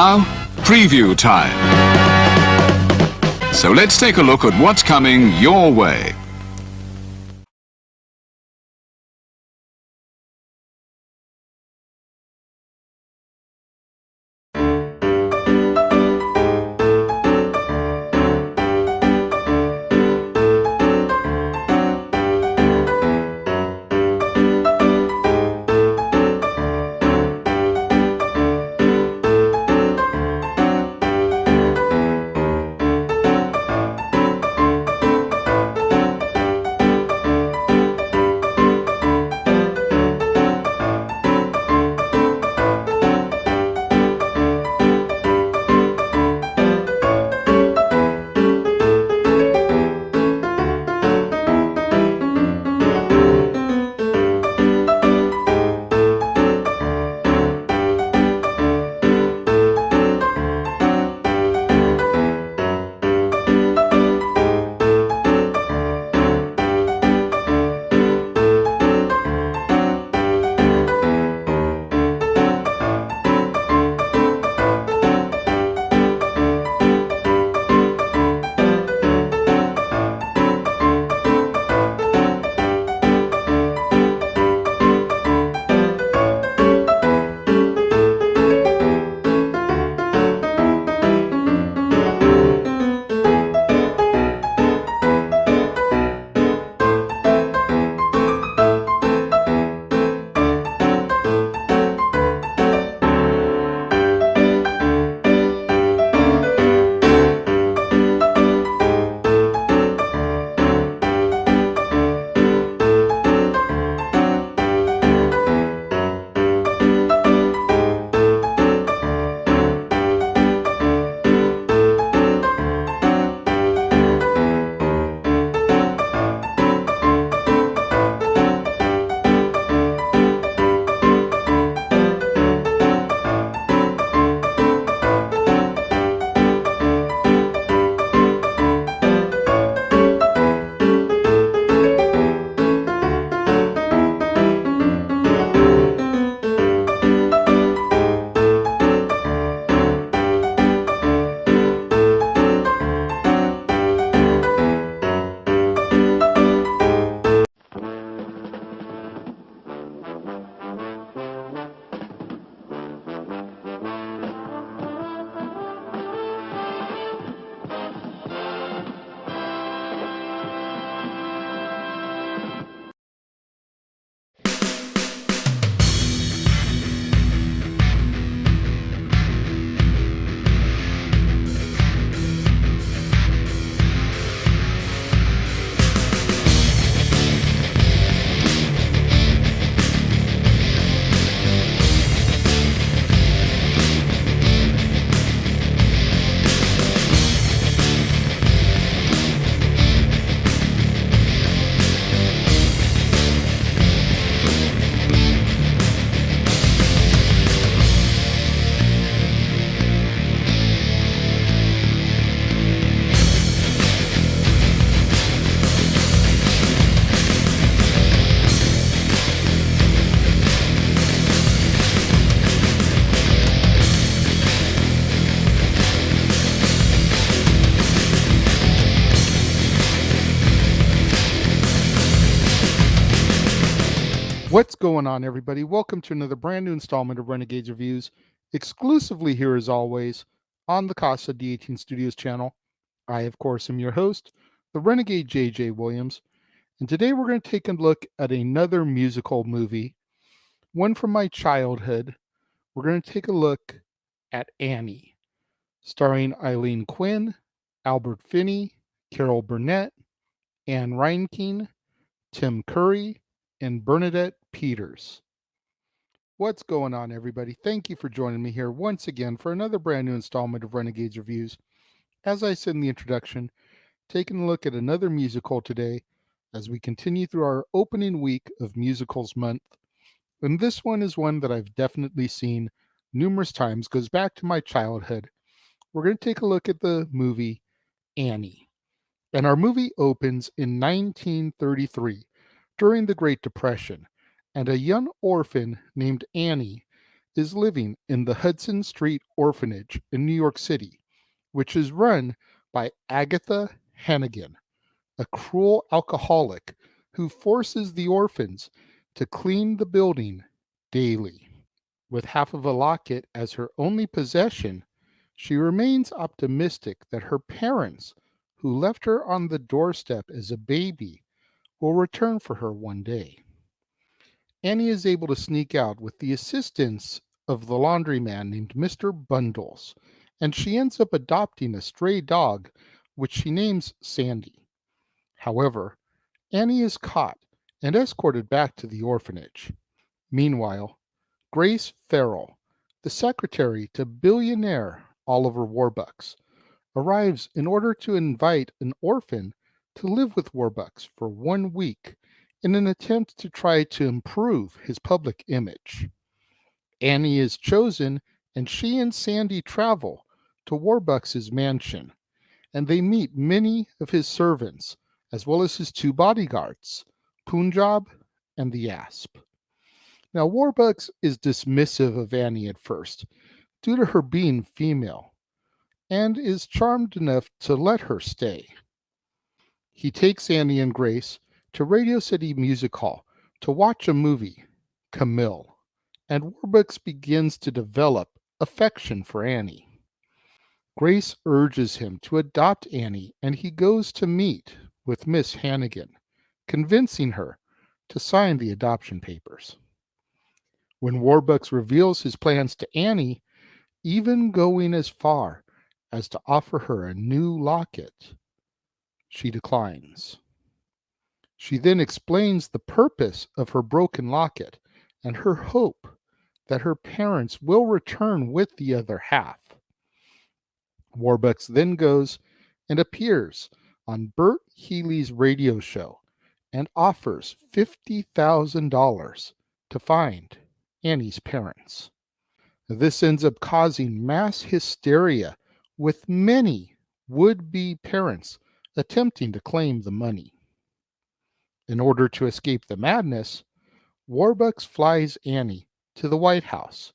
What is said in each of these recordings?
now, preview time. So let's take a look at what's coming your way. What's going on, everybody? Welcome to another brand new installment of Renegades Reviews, exclusively here as always on the Casa D18 Studios channel. I, of course, am your host, the Renegade JJ Williams, and today we're going to take a look at another musical movie, one from my childhood. We're going to take a look at Annie, starring Eileen Quinn, Albert Finney, Carol Burnett, Anne Reinking, Tim Curry, and Bernadette Peters. What's going on, everybody? Thank you for joining me here once again for another brand new installment of Renegades Reviews. As I said in the introduction, taking a look at another musical today as we continue through our opening week of Musicals Month. And this one is one that I've definitely seen numerous times, goes back to my childhood. We're going to take a look at the movie Annie. And our movie opens in 1933 during the Great Depression, and a young orphan named Annie is living in the Hudson Street Orphanage in New York City, which is run by Agatha Hannigan, a cruel alcoholic who forces the orphans to clean the building daily. With half of a locket as her only possession, she remains optimistic that her parents, who left her on the doorstep as a baby, will return for her one day. Annie is able to sneak out with the assistance of the laundryman named Mr. Bundles, and she ends up adopting a stray dog, which she names Sandy. However, Annie is caught and escorted back to the orphanage. Meanwhile, Grace Farrell, the secretary to billionaire Oliver Warbucks, arrives in order to invite an orphan to live with Warbucks for 1 week in an attempt to try to improve his public image. Annie is chosen, and she and Sandy travel to Warbucks' mansion, and they meet many of his servants, as well as his two bodyguards, Punjab and the Asp. Now, Warbucks is dismissive of Annie at first, due to her being female, and is charmed enough to let her stay. He takes Annie and Grace to Radio City Music Hall to watch a movie, Camille, and Warbucks begins to develop affection for Annie. Grace urges him to adopt Annie, and he goes to meet with Miss Hannigan, convincing her to sign the adoption papers. When Warbucks reveals his plans to Annie, even going as far as to offer her a new locket, she declines. She then explains the purpose of her broken locket and her hope that her parents will return with the other half. Warbucks then goes and appears on Bert Healy's radio show and offers $50,000 to find Annie's parents. This ends up causing mass hysteria, with many would-be parents attempting to claim the money. In order to escape the madness, Warbucks flies Annie to the White House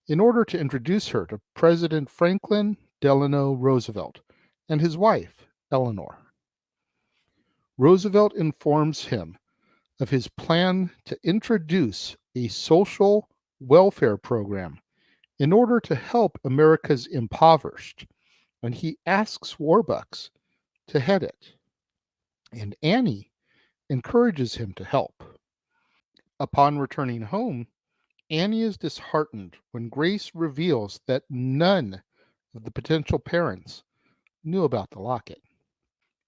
in order to introduce her to President Franklin Delano Roosevelt and his wife, Eleanor. Roosevelt informs him of his plan to introduce a social welfare program in order to help America's impoverished, and he asks Warbucks to head it. And Annie encourages him to help. Upon returning home, Annie is disheartened when Grace reveals that none of the potential parents knew about the locket.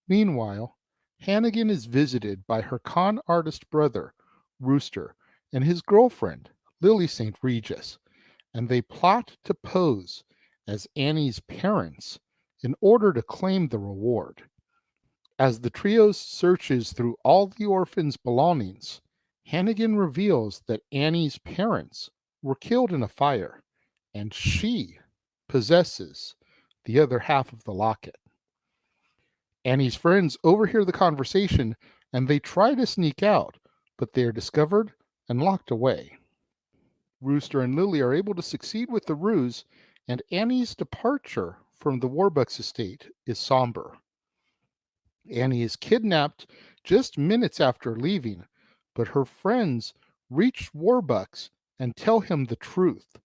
Meanwhile, Hannigan is visited by her con artist brother, Rooster, and his girlfriend, Lily St. Regis, and they plot to pose as Annie's parents in order to claim the reward. As the trio searches through all the orphans' belongings, Hannigan reveals that Annie's parents were killed in a fire, and she possesses the other half of the locket. Annie's friends overhear the conversation, and they try to sneak out, but they are discovered and locked away. Rooster and Lily are able to succeed with the ruse, and Annie's departure from the Warbucks estate is somber. Annie is kidnapped just minutes after leaving, but her friends reach Warbucks and tell him the truth,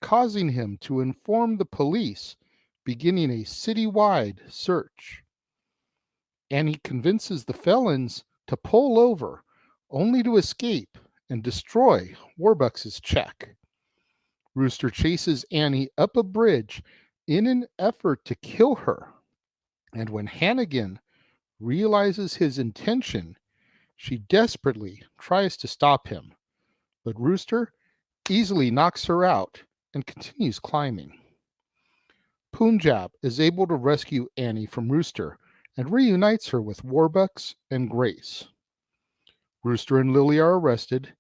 causing him to inform the police, beginning a citywide search. Annie convinces the felons to pull over, only to escape and destroy Warbucks' check. Rooster chases Annie up a bridge in an effort to kill her, and when Hannigan realizes his intention, she desperately tries to stop him, but Rooster easily knocks her out and continues climbing. Punjab is able to rescue Annie from Rooster and reunites her with Warbucks and Grace. Rooster and Lily are arrested,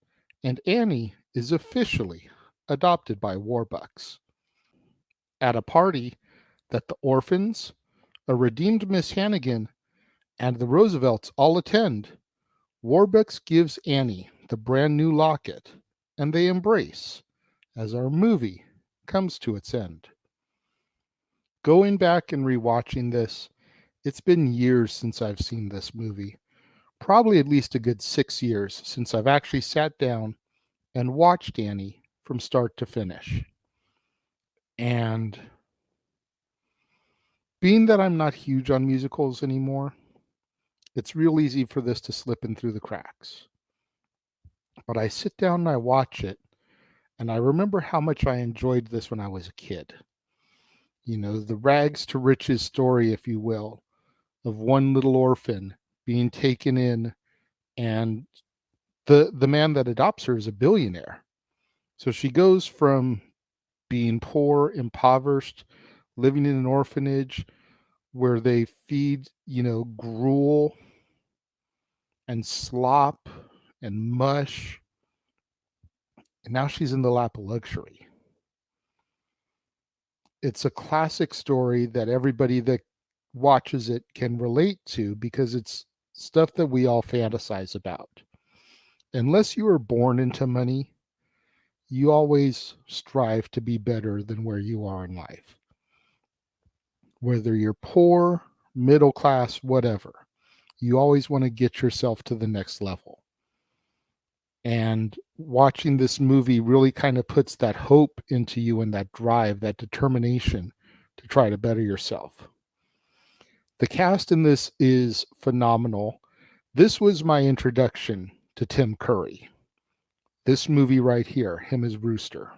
and Annie is officially adopted by Warbucks. At a party that the orphans, a redeemed Miss Hannigan, and the Roosevelts all attend, Warbucks gives Annie the brand new locket, and they embrace as our movie comes to its end. Going back and rewatching this, it's been years since I've seen this movie. Probably at least a good 6 years since I've actually sat down and watched Annie from start to finish. And being that I'm not huge on musicals anymore, it's real easy for this to slip in through the cracks. But I sit down and I watch it, and I remember how much I enjoyed this when I was a kid. You know, the rags to riches story, if you will, of one little orphan being taken in, and the man that adopts her is a billionaire. So she goes from being poor, impoverished, living in an orphanage where they feed, gruel and slop and mush. And now she's in the lap of luxury. It's a classic story that everybody that watches it can relate to because it's stuff that we all fantasize about. Unless you were born into money, you always strive to be better than where you are in life. Whether you're poor, middle class, whatever, you always want to get yourself to the next level. And watching this movie really kind of puts that hope into you and that drive, that determination to try to better yourself. The cast in this is phenomenal. This was my introduction to Tim Curry. This movie right here, him as Rooster.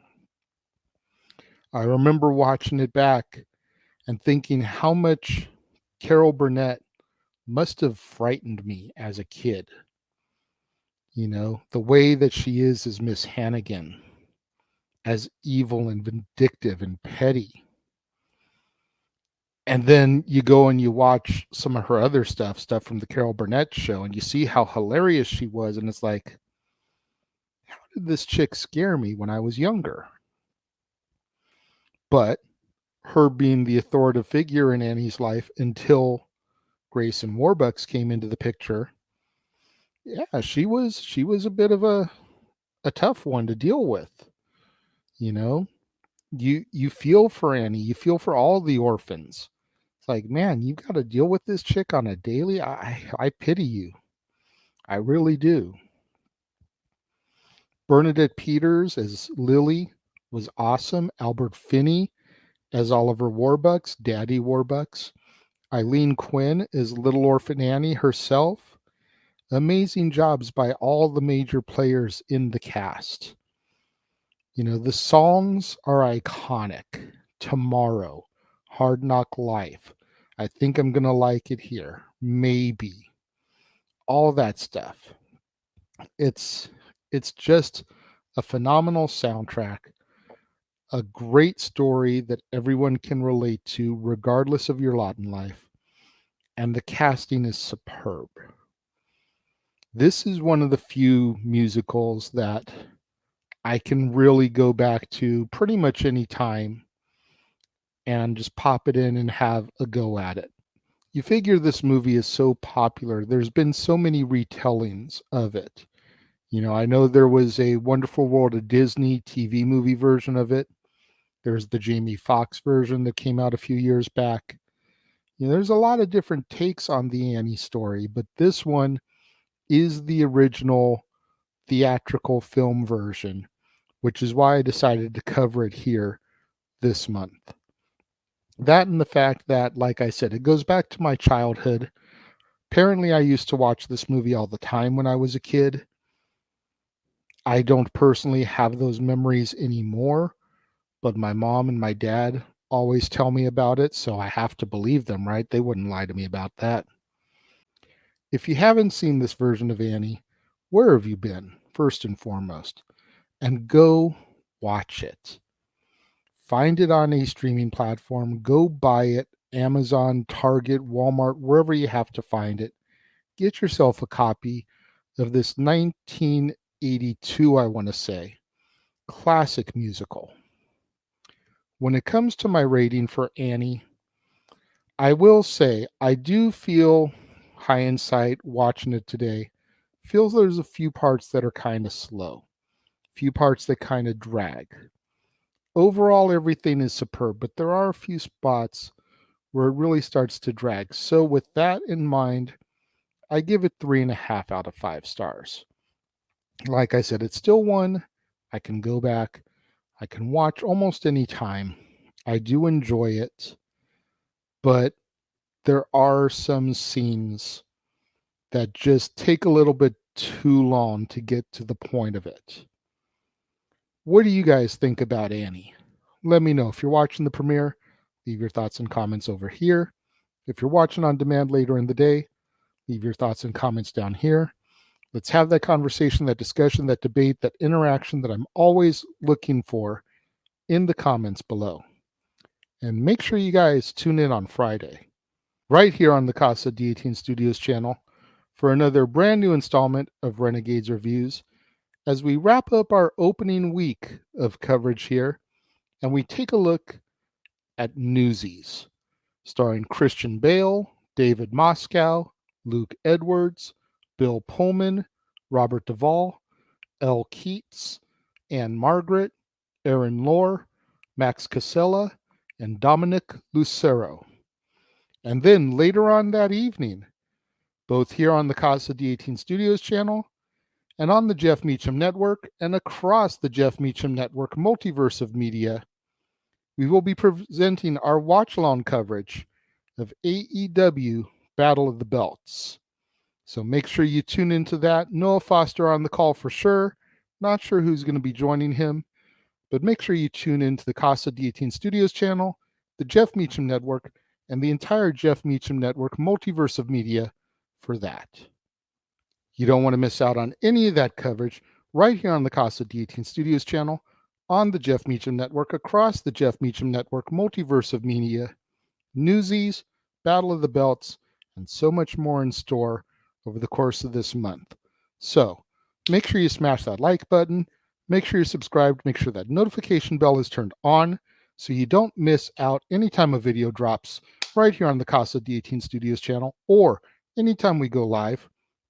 I remember watching it back and thinking how much Carol Burnett must have frightened me as a kid. You know, the way that she is as Miss Hannigan, as evil and vindictive and petty. And then you go and you watch some of her other stuff from the Carol Burnett show, and you see how hilarious she was. And it's like, how did this chick scare me when I was younger? But her being the authoritative figure in Annie's life until Grayson Warbucks came into the picture, yeah, she was a bit of a tough one to deal with. You know, you feel for Annie, you feel for all the orphans. It's like, man, you got to deal with this chick on a daily. I pity you. I really do. Bernadette Peters as Lily was awesome. Albert Finney as Oliver Warbucks, Daddy Warbucks. Eileen Quinn as Little Orphan Annie herself. Amazing jobs by all the major players in the cast. You know, the songs are iconic. Tomorrow, Hard Knock Life. I think I'm going to like it here. Maybe. All that stuff. It's just a phenomenal soundtrack, a great story that everyone can relate to regardless of your lot in life, and the casting is superb. This is one of the few musicals that I can really go back to pretty much any time and just pop it in and have a go at it. You figure this movie is so popular, there's been so many retellings of it. You know, I know there was a Wonderful World of Disney TV movie version of it. There's the Jamie Foxx version that came out a few years back. You know, there's a lot of different takes on the Annie story, but this one is the original theatrical film version, which is why I decided to cover it here this month. That and the fact that, like I said, it goes back to my childhood. Apparently, I used to watch this movie all the time when I was a kid. I don't personally have those memories anymore, but my mom and my dad always tell me about it, so I have to believe them, right? They wouldn't lie to me about that. If you haven't seen this version of Annie, where have you been, first and foremost? And go watch it. Find it on a streaming platform. Go buy it. Amazon, Target, Walmart, wherever you have to find it. Get yourself a copy of this 1982, I want to say, classic musical. When it comes to my rating for Annie, I will say I do feel hindsight watching it today, feels there's a few parts that are kind of slow, few parts that kind of drag. Overall, everything is superb, but there are a few spots where it really starts to drag. So, with that in mind, I give it 3.5 out of 5 stars. Like I said, it's still one I can go back, I can watch almost any time. I do enjoy it, but there are some scenes that just take a little bit too long to get to the point of it. What do you guys think about Annie? Let me know. If you're watching the premiere, leave your thoughts and comments over here. If you're watching on demand later in the day, leave your thoughts and comments down here. Let's have that conversation, that discussion, that debate, that interaction that I'm always looking for in the comments below. And make sure you guys tune in on Friday, right here on the Casa D18 Studios channel, for another brand new installment of Renegades Reviews as we wrap up our opening week of coverage here and we take a look at Newsies, starring Christian Bale, David Moscow, Luke Edwards, Bill Pullman, Robert Duvall, Elle Keats, Anne Margaret, Aaron Lohr, Max Casella, and Dominic Lucero. And then later on that evening, both here on the Casa D18 Studios channel and on the Jeff Meacham Network and across the Jeff Meacham Network multiverse of media, we will be presenting our watch-along coverage of AEW Battle of the Belts. So make sure you tune into that. Noah Foster on the call for sure. Not sure who's going to be joining him, but make sure you tune into the Casa D18 Studios channel, the Jeff Meacham Network, and the entire Jeff Meacham Network multiverse of media for that. You don't want to miss out on any of that coverage right here on the Casa D18 Studios channel, on the Jeff Meacham Network, across the Jeff Meacham Network multiverse of media, Newsies, Battle of the Belts, and so much more in store over the course of this month. So make sure you smash that like button, make sure you're subscribed, make sure that notification bell is turned on so you don't miss out anytime a video drops right here on the Casa D18 Studios channel or anytime we go live,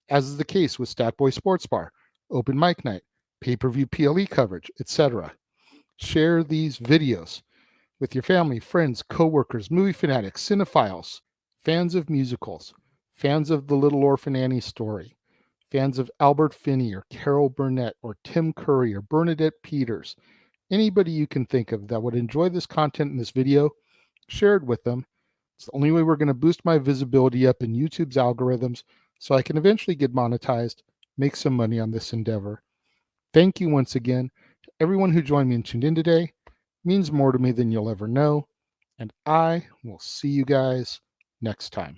as is the case with Statboy Sports Bar, Open Mic Night, pay-per-view PLE coverage, etc. Share these videos with your family, friends, coworkers, movie fanatics, cinephiles, fans of musicals, fans of The Little Orphan Annie story, fans of Albert Finney or Carol Burnett or Tim Curry or Bernadette Peters, anybody you can think of that would enjoy this content in this video, share it with them. It's the only way we're going to boost my visibility up in YouTube's algorithms so I can eventually get monetized, make some money on this endeavor. Thank you once again to everyone who joined me and tuned in today. It means more to me than you'll ever know. And I will see you guys next time.